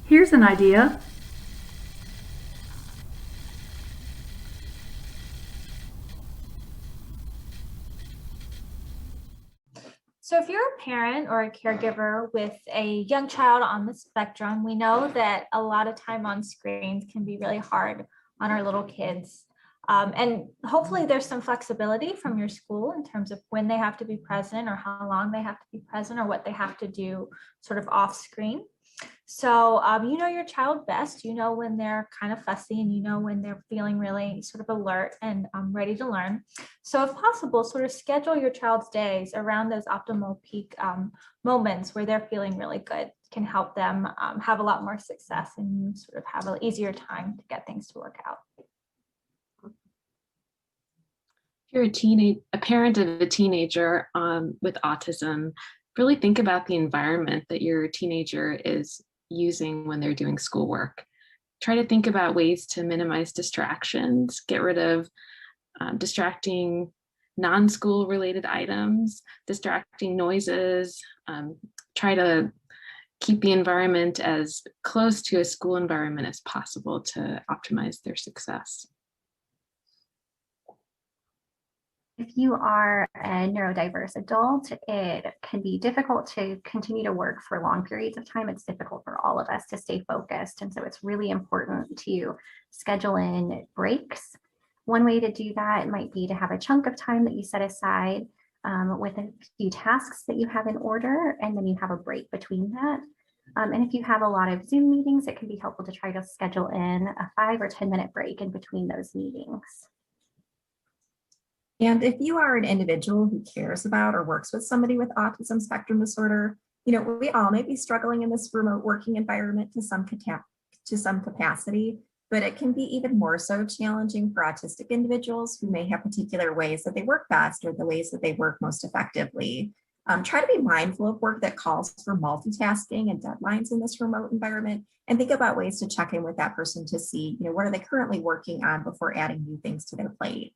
Here's an idea. So, if you're a parent or a caregiver with a young child on the spectrum, we know that a lot of time on screens can be really hard on our little kids. And hopefully, there's some flexibility from your school in terms of when they have to be present or how long they have to be present or what they have to do sort of off screen. So you know your child best. You know when they're kind of fussy and you know when they're feeling really sort of alert and ready to learn. So if possible, sort of schedule your child's days around those optimal peak moments where they're feeling really good. Can help them have a lot more success and sort of have an easier time to get things to work out. If you're a parent of a teenager with autism, really think about the environment that your teenager is using when they're doing schoolwork. Try to think about ways to minimize distractions, get rid of distracting non-school related items, distracting noises, try to keep the environment as close to a school environment as possible to optimize their success. If you are a neurodiverse adult, it can be difficult to continue to work for long periods of time. It's difficult for all of us to stay focused. And so it's really important to schedule in breaks. One way to do that might be to have a chunk of time that you set aside with a few tasks that you have in order, and then you have a break between that. And if you have a lot of Zoom meetings, it can be helpful to try to schedule in a 5 or 10-minute break in between those meetings. And if you are an individual who cares about or works with somebody with autism spectrum disorder, we all may be struggling in this remote working environment to some capacity, but it can be even more so challenging for autistic individuals who may have particular ways that they work best or the ways that they work most effectively. Try to be mindful of work that calls for multitasking and deadlines in this remote environment, and think about ways to check in with that person to see, what are they currently working on before adding new things to their plate.